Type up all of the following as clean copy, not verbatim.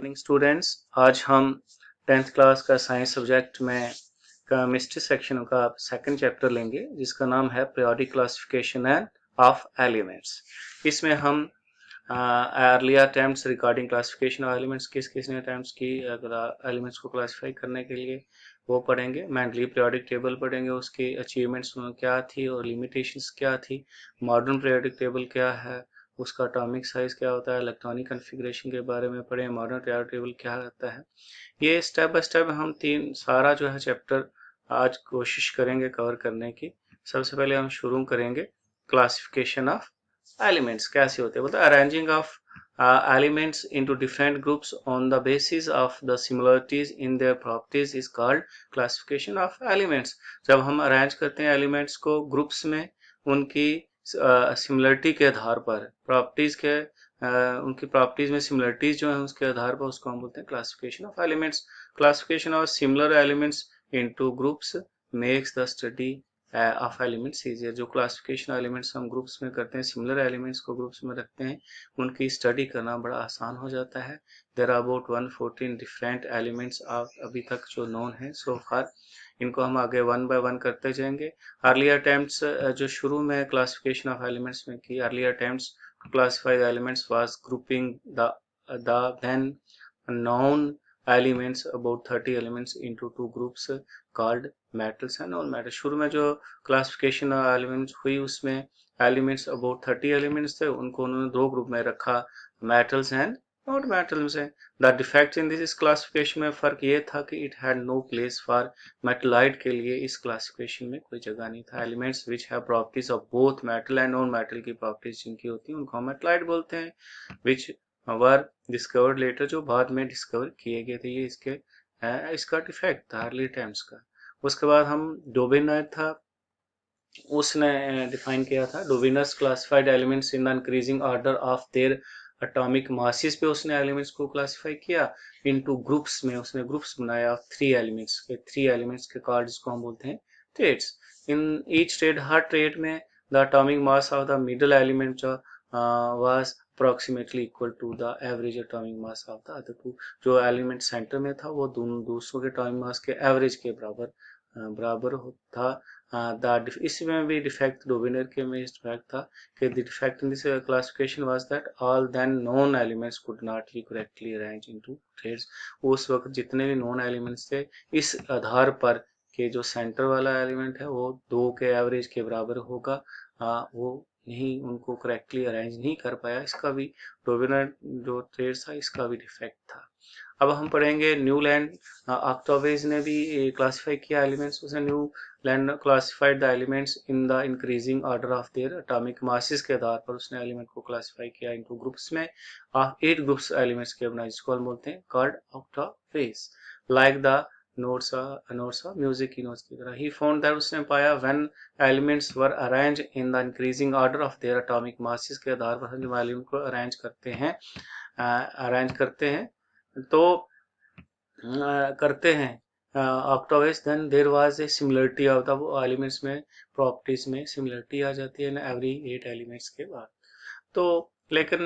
Morning students, आज हम 10th class का साइंस सब्जेक्ट में केमिस्ट्री सेक्शन का सेकंड चैप्टर लेंगे जिसका नाम है periodic classification end of elements. इसमें हम earlier attempts regarding classification of elements किस ने अटेम्प्ट्स की एलिमेंट्स को क्लासिफाई करने के लिए वो पढ़ेंगे। मेंडली पीरियोडिक टेबल पढ़ेंगे, उसकी अचीवमेंट्स क्या थी और लिमिटेशंस क्या थी। मॉडर्न पीरियोडिक टेबल क्या है, उसका एटॉमिक साइज क्या होता है, इलेक्ट्रॉनिक कॉन्फ़िगरेशन के बारे में पढ़ें, मॉडर्न पीरियोडिक टेबल क्या होता है। ये स्टेप बाय स्टेप हम सारा जो है चैप्टर आज कोशिश करेंगे कवर करने की। सबसे पहले हम शुरू करेंगे क्लासिफिकेशन ऑफ एलिमेंट्स कैसे होते हैं। मतलब arranging of elements into different groups on the basis of the similarities in their properties is called classification of elements. जब हम अरेंज करते हैं एलिमेंट्स को ग्रुप्स में उनकी सिमिलरिटी के आधार पर, प्रॉपर्टीज के उनकी प्रॉपर्टीज में सिमिलरिटीज जो है उसके आधार पर उसको हम बोलते हैं classification of elements. Classification of similar elements into groups makes the study of elements easier. जो क्लासिफिकेशन एलिमेंट्स हम ग्रुप्स में करते हैं, सिमिलर एलिमेंट्स को ग्रुप्स में रखते हैं, उनकी स्टडी करना बड़ा आसान हो जाता है। There are about 114 different elements अभी तक जो नोन है सो फार। इनको हम आगे वन बाय वन करते जाएंगे। अर्लियर अटेम्प्ट्स जो शुरू में क्लासिफिकेशन ऑफ एलिमेंट्स में की, earlier attempts to classify the elements was grouping the then known elements, about 30 elements, into two groups called metals and non-metals। शुरू में जो क्लासिफिकेशन एलिमेंट्स हुई उसमें एलिमेंट्स अबाउट 30 एलिमेंट्स थे, उनको उन्होंने दो ग्रुप में रखा, मेटल्स एंड नॉट मेटल्स है। The defect in this classification में फर्क ये था कि it had no place for metalloid के लिए इस क्लासिफिकेशन में कोई जगह नहीं था। Elements which have properties of both metal and non metal की प्रॉपर्टीज जिनकी होती हैं उनको हम मेटलाइट बोलते हैं, विच वर डिस्कवर्ड लेटर, जो बाद में डिस्कवर किए गए थे। ये इसका डिफेक्ट था अर्ली टाइम्स का। उसके बाद हम डोबेनर था, उसने डिफाइन किया था। Dobereiner's classified elements in the increasing order of their atomic masses पे उसने एलिमेंट्स को क्लासिफाई किया इनटू ग्रुप्स में। उसने ग्रुप्स बनाया थ्री एलिमेंट्स के कार्ड, जिसको हम बोलते हैं ट्रेड्स। इन ईच ट्रेड, हर ट्रेड में the atomic mass of the middle element was approximately equal to the average atomic mass of the other two. जो एलिमेंट सेंटर में था वो दोनों दूसरों के एटॉमिक मास के एवरेज के बराबर था। इसमें भी डिफेक्ट डोबेनर के में डिफेक्ट था कि the defect in this classification was that all then known elements could not be correctly arrange into triads. उस वक्त जितने भी नोन एलिमेंट्स थे, इस आधार पर कि जो सेंटर वाला एलिमेंट है वो दो के एवरेज के बराबर होगा, वो नहीं, उनको करेक्टली अरेंज नहीं कर पाया। इसका भी डोबेनर जो ट्रेड्स था इसका भी डिफेक्ट था। अब हम पढ़ेंगे न्यूलैंड। ऑक्टाविस ने भी क्लासिफाई किया एलिमेंट्स। उसने Newland classified the elements in the increasing order of their atomic masses के आधार पर उसने एलिमेंट को क्लासिफाई किया इनटू ग्रुप्स में। 8 ग्रुप्स एलिमेंट्स के बनाए, जिसको हम बोलते हैं called octaves, like the notes of music की नोट्स की तरह। ही फाउंड दैट, उसने पाया, when elements were arranged in the increasing order of their atomic masses के आधार पर हम एलिमेंट को अरेंज करते हैं तो करते हैं octaves, then there was a similarity of the elements में, प्रॉपर्टीज में सिमिलरिटी आ जाती है ना एवरी 8 एलिमेंट्स के बाद। तो लेकिन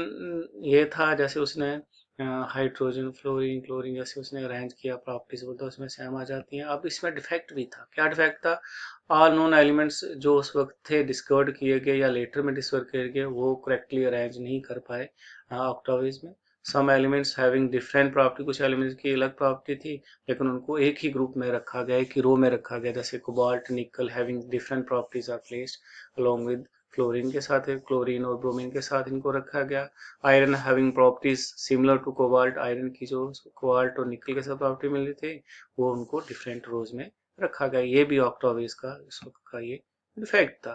ये था जैसे उसने हाइड्रोजन, फ्लोरीन, क्लोरीन जैसे उसने अरेंज किया प्रॉपर्टीज बोलते उसमें सेम आ जाती हैं। अब इसमें डिफेक्ट भी था। क्या डिफेक्ट था? ऑल नोन एलिमेंट्स जो उस वक्त थे डिस्कवर्ड किए गए या लेटर में डिस्कवर किए गए, वो करेक्टली अरेंज नहीं कर पाए ऑक्टाविस में। Some elements having different property, कुछ एलिमेंट्स की अलग प्रॉपर्टी थी लेकिन उनको एक ही ग्रुप में रखा गया, एक ही रो में रखा गया। जैसे cobalt, nickel having different properties are placed along with fluorine के साथ, क्लोरीन और ब्रोमीन के साथ इनको रखा गया। Iron having properties similar to cobalt, iron की जो कोबाल्ट और निकल के साथ प्रॉपर्टी मिल रही थी वो उनको डिफरेंट रोज में रखा गया। ये भी ऑक्टाविस का इस वक्त का ये डिफेक्ट था।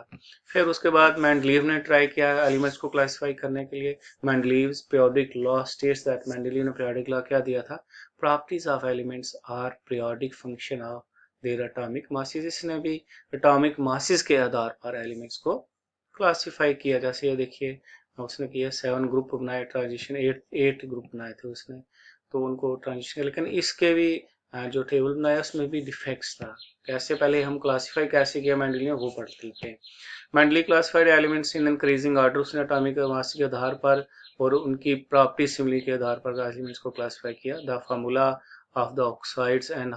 फिर उसके बाद मेंडलीव ने ट्राई किया एलिमेंट्स को क्लासिफाई करने के लिए। Mendeleev's periodic law states that, Mendeleev ने पीरियोडिक लॉ क्या दिया था? Properties of elements are periodic function of their atomic masses. इसने भी एटॉमिक मासेस के आधार पर एलिमेंट्स को क्लासिफाई किया। जैसे ये देखिए उसने किया 7 ग्रुप बनाए, ट्रांजिशन 8 ग्रुप बनाए थे उसने, तो उनको ट्रांजिशन। लेकिन इसके भी जो टेबल बनाया उसमें भी डिफेक्ट्स था। कैसे? पहले हम क्लासिफाई कैसे किया मेंडली ने वो पढ़ लेते हैं। Mendeley classified elements in increasing order, उसने एटॉमिक मास के आधार पर और उनकी प्रॉपर्टी सिमिलरिटी के आधार पर एलिमेंट्स को क्लासिफाई किया। The formula of the oxides and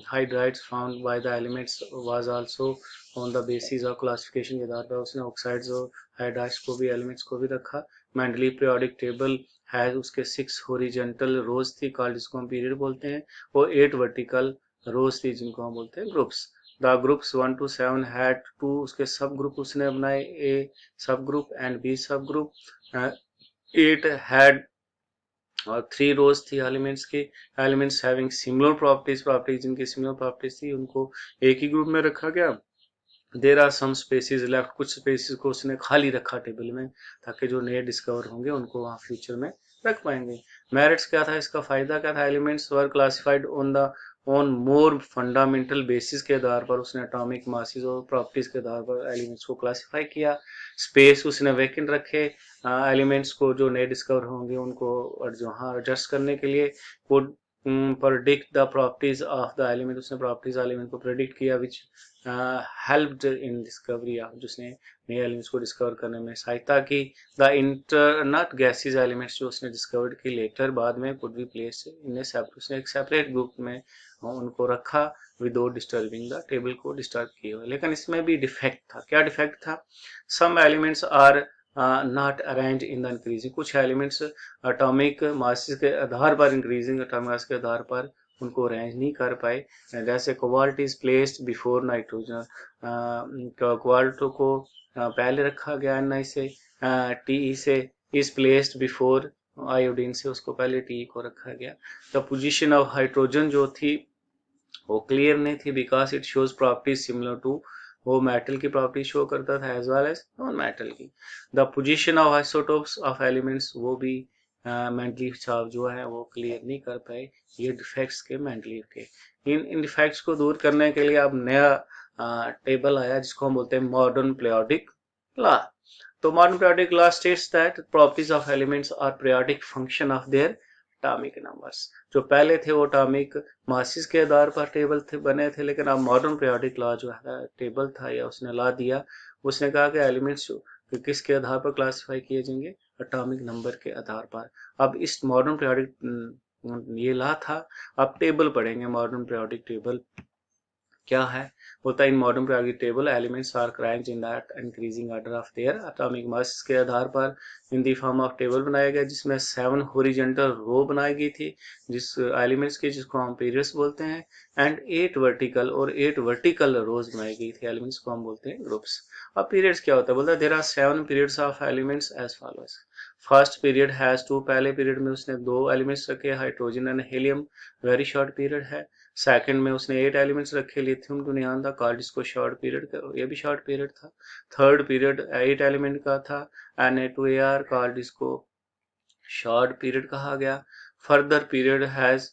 hydrides found by the elements was also on the basis of classification के आधार पर उसने ऑक्साइड्स और हाइड्राइड्स को भी एलिमेंट्स को भी रखा। मेंडली पीरियोडिक टेबल है, उसके 6 हॉरिजॉन्टल रोज थी कॉल्ड, जिसको हम पीरियड बोलते हैं, और 8 वर्टिकल रोज थी जिनको हम बोलते हैं groups. The groups 1 to 7 had 2 उसके सब ग्रुप उसने बनाए, A subgroup and B subgroup. 8 had और 3 रोज थी एलिमेंट्स की, एलिमेंट्स हैविंग सिमिलर प्रॉपर्टीज जिनकी सिमिलर प्रॉपर्टीज थी उनको एक ही ग्रुप में रखा गया। There are some spaces left, कुछ स्पेसिस को उसने खाली रखा टेबल में ताकि जो नए डिस्कवर होंगे उनको वहाँ फ्यूचर में रख पाएंगे। मेरिट्स क्या था, इसका फायदा क्या था, elements were classified on more fundamental basis के आधार पर उसने एटॉमिक मासेस और प्रॉपर्टीज के आधार पर एलिमेंट्स को क्लासिफाई किया। स्पेस उसने वैकेंट रखे एलिमेंट्स को जो नए डिस्कवर होंगे उनको और जो हाँ एडजस्ट करने के लिए। Could predict the properties of the element, उसने प्रॉपर्टीज एलिमेंट को प्रेडिक्ट किया विच हेल्प्ड इन डिस्कवरी ऑफ, जिसने नए एलिमेंट्स को डिस्कवर करने में सहायता की। द इंटरनट गैसेस एलिमेंट्स जो उसने डिस्कवर्ड की लेटर बाद में could be place in A separate, उसने एक सेपरेट ग्रुप में उनको रखा विदाउट डिस्टर्बिंग द टेबल को डिस्टर्ब किए हुए। लेकिन इसमें भी डिफेक्ट था। क्या डिफेक्ट था, some elements are not arrange in the increasing, कुछ एलिमेंट्स एटॉमिक मासेस के आधार पर, इंक्रीजिंग एटॉमिक मास के आधार पर उनको अरेंज नहीं कर पाए। जैसे cobalt is placed before nitrogen, cobalt को पहले रखा गया Ni से, Te से, इज प्लेस्ड बिफोर आयोडीन से, उसको पहले Te को रखा गया। द पोजीशन ऑफ हाइड्रोजन जो थी वो क्लियर नहीं थी because it shows properties similar to, वो मेटल की प्रॉपर्टी शो करता था as well as non metal की। The position of isotopes of elements वो भी मेंटली साहब जो है वो क्लियर नहीं कर पाए, ये डिफेक्ट्स के मेंटली के। इन डिफेक्ट्स को दूर करने के लिए अब नया टेबल आया जिसको हम बोलते हैं मॉडर्न पीरियोडिक लॉ। तो modern periodic law states that properties of elements are periodic function of their atomic numbers. जो पहले थे वो एटॉमिक मासिस के आधार पर टेबल थे बने थे, लेकिन अब मॉडर्न पीरियोडिक लॉ जो है टेबल था या उसने लॉ दिया, उसने कहा कि एलिमेंट्स किसके आधार पर क्लासिफाई किए जाएंगे, एटॉमिक नंबर के आधार पर। अब इस मॉडर्न पीरियोडिक ये लॉ था। अब टेबल पढ़ेंगे, मॉडर्न पीरियोडिक टेबल क्या है, होता है in modern periodic table elements are arranged in that increasing order of their atomic mass के आधार पर in the form of table बनाया गया जिसमें 7 हॉरिजॉन्टल रो बनाई गई थी जिस एलिमेंट्स के, जिसको हम पीरियड्स बोलते हैं, एंड 8 वर्टिकल और 8 वर्टिकल रोज बनाई गई थी एलिमेंट्स को हम बोलते हैं ग्रुप्स। अब पीरियड्स क्या होता है, बोलता है there are 7 periods of elements as follows. First period has 2, पहले पीरियड में उसने 2 एलिमेंट्स रखे, hydrogen and helium, very short period है। सेकंड में उसने 8 एलिमेंट्स रखे, लिथियम टू नियॉन था कॉल्ड, जिसको शॉर्ट पीरियड, ये भी शॉर्ट पीरियड था। थर्ड पीरियड 8 एलिमेंट का था, Na2Ar कॉल्ड, जिसको शॉर्ट पीरियड कहा गया। Further period has,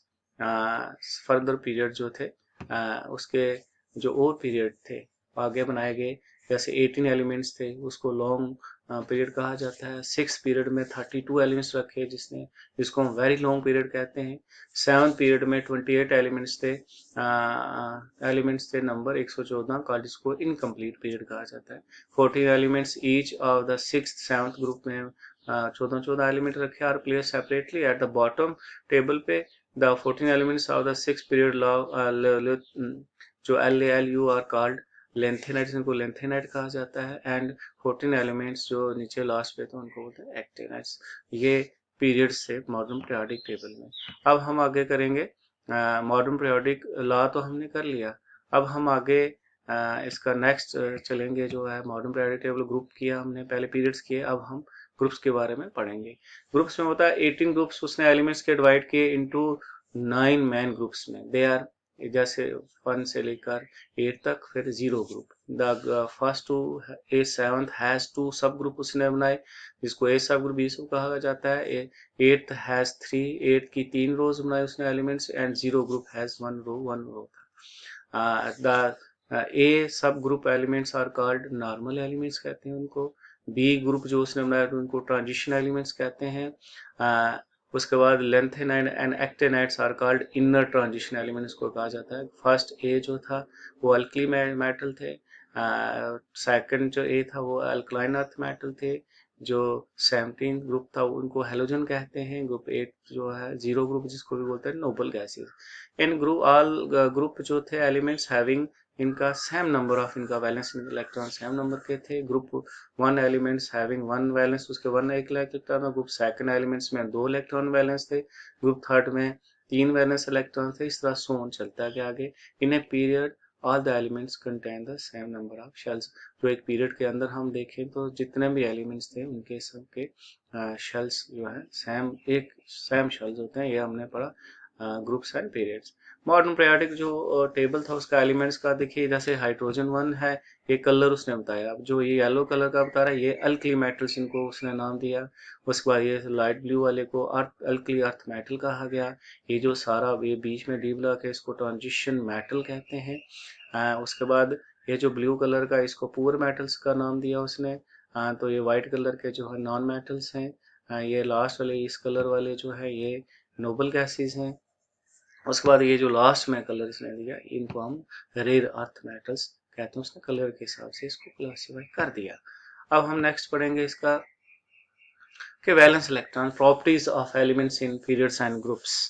further period जो थे उसके जो और पीरियड थे आगे बनाए गए, जैसे 18 एलिमेंट्स थे उसको लॉन्ग पीरियड कहा जाता है। 6 पीरियड में 32 एलिमेंट्स रखे जिसको हम वेरी लॉन्ग पीरियड कहते हैं। 7 पीरियड में 28 एलिमेंट्स थे नंबर 114 का, जिसको इनकम्प्लीट पीरियड कहा जाता है। 14 elements each of the 6th 7th group में 14 एलिमेंट रखे are placed separately at the bottom table पे। The 14 elements of the 6th period जो LALU आर कॉल्ड लेंथेनाइट, इनको लेंथेनाइट कहा जाता है। एंड 14 एलिमेंट्स जो नीचे लास्ट पे थे उनको बोलते हैं एक्टिनाइट्स। ये पीरियड्स थे मॉडर्न पीरियोडिक टेबल में। अब हम आगे करेंगे, मॉडर्न पीरियोडिक लॉ तो हमने कर लिया, अब हम आगे इसका नेक्स्ट चलेंगे जो है मॉडर्न पीरियोडिक टेबल। ग्रुप किया हमने, पहले पीरियड्स किए, अब हम ग्रुप्स के बारे में पढ़ेंगे। ग्रुप्स में होता है 18 ग्रुप्स उसने एलिमेंट्स के डिवाइड किए इनटू 9 मैन ग्रुप्स में। दे आर, जैसे 1 से लेकर 8 तक, फिर 0 group. The first to a 7th has 2 subgroup उसने बनाए जिसको ए सब ग्रुप 20 कहा जाता है। 8th हैज 3, 8 की 3 रोज बनाए उसने elements, and 0 group has 1 row था। The A subgroup elements are called normal elements कहते हैं उनको। बी ग्रुप जो उसने बनाया तो उनको ट्रांजिशन एलिमेंट्स कहते हैं। उसके बाद lanthanide and actinides are called inner transition elements को कहा जाता है। फर्स्ट ए जो था वो अल्कली मेटल थे, सेकंड जो ए था वो अल्कलाइन अर्थ मेटल थे, जो 17 ग्रुप था उनको हेलोजन कहते हैं। ग्रुप 8 जो है जीरो ग्रुप जिसको भी बोलते हैं नोबल गैसेस। इन ग्रुप ऑल ग्रुप जो थे एलिमेंट्स हैविंग इनका सेम नंबर ऑफ इनका वैलेंस इलेक्ट्रॉन सेम नंबर के थे। ग्रुप 1 एलिमेंट्स हैविंग 1 वैलेंस उसके 1 एक इलेक्ट्रॉन। ग्रुप सेकंड एलिमेंट्स में 2 इलेक्ट्रॉन वैलेंस थे। ग्रुप थर्ड में 3 वैलेंस इलेक्ट्रॉन थे। इस तरह सोन चलता है आगे। In a period all the elements contain the same number of shells. तो एक पीरियड के अंदर हम देखें तो जितने भी एलिमेंट्स थे उनके सबके शेल्स जो है सेम शेल्स होते हैं। ये हमने पढ़ा groups and periods. Modern periodic जो टेबल था उसका एलिमेंट्स का देखिए, जैसे हाइड्रोजन 1 है, ये कलर उसने बताया। अब जो ये येलो कलर का बता रहा है ये अल्कली मेटल्स इनको उसने नाम दिया। उसके बाद ये लाइट ब्लू वाले को अल्कली अर्थ मेटल कहा गया। ये जो सारा ये बीच में डी ब्लॉक है इसको ट्रांजिशन मेटल कहते हैं। उसके बाद ये जो ब्लू कलर का इसको पुअर मेटल्स का नाम दिया उसने। तो ये वाइट कलर के जो है नॉन मेटल्स हैं। ये लास्ट वाले इस कलर वाले जो है ये नोबल गैसेस हैं। उसके बाद ये जो लास्ट में कलर इसने दिया इनको हम रेयर अर्थ मेटल्स कहते हैं। उसने कलर के हिसाब से इसको क्लासिफाई कर दिया। अब हम नेक्स्ट पढ़ेंगे इसका कि valence electron properties of elements in periods and groups.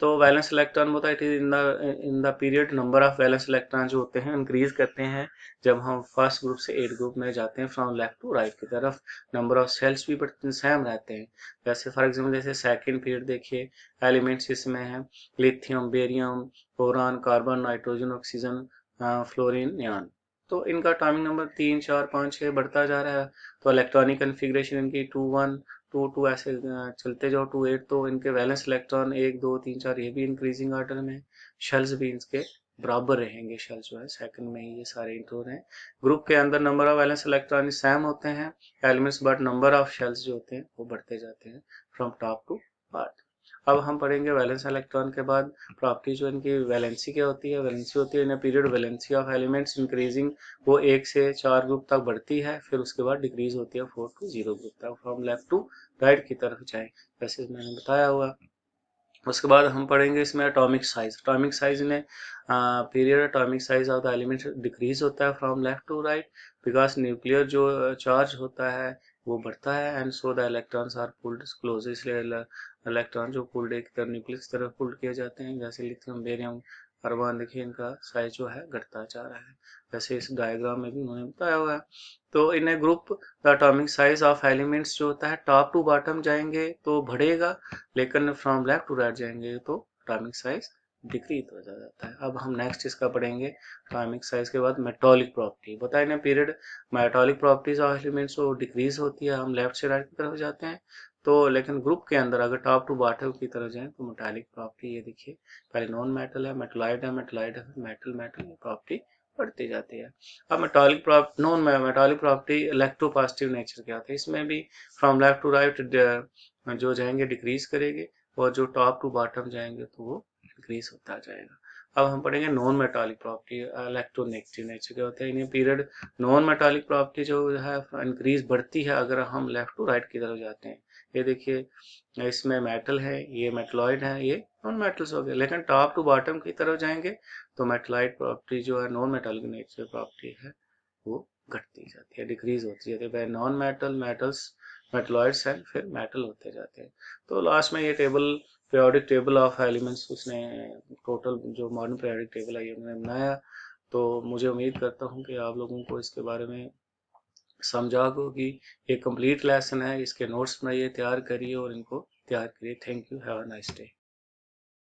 तो वैलेंस इलेक्ट्रॉन होता है in the period number of valence electron जो होते हैं इंक्रीज करते हैं जब हम फर्स्ट ग्रुप से 8 ग्रुप में जाते हैं फ्रॉम लेफ्ट टू राइट की तरफ। नंबर ऑफ सेल्स भी सेम रहते हैं। जैसे फॉर एग्जाम्पल जैसे सेकंड पीरियड देखिए, एलिमेंट्स इसमें हैं lithium, barium, boron, carbon, nitrogen, oxygen, fluorine, neon. तो इनका टाइमिंग नंबर 3 4 5 6 बढ़ता जा रहा है। तो इलेक्ट्रॉनिक कन्फिग्रेशन इनकी 2 1 2 2 ऐसे चलते जाओ 2 8। तो इनके वैलेंस इलेक्ट्रॉन 1 2 3 4 ये भी इंक्रीजिंग ऑर्डर में। शेल्स भी इनके बराबर रहेंगे। शेल्स जो है सेकंड में ही ये सारे इंक्लूड हैं। ग्रुप के अंदर number of valence electron same होते हैं elements, but number of shells जो होते हैं वो बढ़ते जाते हैं फ्रॉम टॉप टू बॉटम। अब हम पढ़ेंगे वैलेंस इलेक्ट्रॉन के बाद प्रॉपर्टी जो इनकी वैलेंसी क्या होती है। वैलेंसी होती है in period valency of elements increasing, वो 1 से 4 ग्रुप तक बढ़ती है, फिर उसके बाद डिक्रीज होती है 4 to 0 ग्रुप तक फ्रॉम लेफ्ट टू राइट की तरफ जाए, जैसे मैंने बताया हुआ। उसके बाद हम पढ़ेंगे इसमें एटॉमिक साइज। एटॉमिक साइज में period atomic size of the element decrease होता है from left to right because nuclear जो चार्ज होता है वो बढ़ता है and so the electrons are pulled close. इसलिए इलेक्ट्रॉन जो पुल्ड एक तरफ न्यूक्लियस की तरफ पुल्ड किए जाते हैं। जैसे लिथियम, बेरियम, कार्बन देखिए इनका साइज जो है घटता जा रहा है, जैसे इस डायग्राम में भी उन्होंने बताया हुआ है। तो in a group the atomic size of elements जो होता है टॉप टू बॉटम जाएंगे तो बढ़ेगा, लेकिन फ्रॉम लेफ्ट टू राइट जाएंगे तो एटॉमिक साइज डिक्रीज हो जाता है। अब हम नेक्स्ट इसका पढ़ेंगे एटॉमिक साइज के बाद मेटालिक प्रॉपर्टी। बताए ना period metallic properties of elements वो डिक्रीज होती है, हम लेफ्ट से राइट की तरफ जाते हैं। तो लेकिन ग्रुप के अंदर अगर टॉप टू बॉटम की तरफ जाए तो मेटालिक प्रॉपर्टी ये देखिए, पहले नॉन मेटल है, मेटलाइट है, मेटलाइट है, मेटल मेटल प्रॉपर्टी बढ़ती जाती है। अब metallic non metallic property electropositive nature के आते हैं। इसमें भी फ्रॉम लेफ्ट टू राइट जो जाएंगे डिक्रीज करेंगे और जो टॉप टू बॉटम जाएंगे तो वो इंक्रीज होता जाएगा। अब हम पढ़ेंगे non metallic property electronegative nature के होते हैं। इन्हें पीरियड नॉन मेटालिक प्रॉपर्टी जो है इंक्रीज बढ़ती है अगर हम लेफ्ट टू राइट की तरफ जाते हैं। ये देखिए इसमें मेटल है, ये मेटलॉइड है, ये नॉन मेटल्स हो गए। लेकिन टॉप टू बॉटम की तरफ जाएंगे तो मेटलाइट प्रॉपर्टी जो है नॉन मेटालिक नेचर प्रॉपर्टी है वो घटती जाती है, डिक्रीज होती जाती है। नॉन मेटल मेटल्स मेटलॉइड्स हैं फिर मेटल होते जाते हैं। तो लास्ट में ये table periodic table of elements उसने टोटल जो मॉडर्न पीरियोडिक टेबल है ये उन्होंने बनाया। तो मुझे उम्मीद करता हूँ कि आप लोगों को इसके बारे में समझा हो कि ये कंप्लीट लेसन है। इसके नोट्स बनाइए, तैयार करिए और इनको तैयार करिए। Thank you, have a nice day.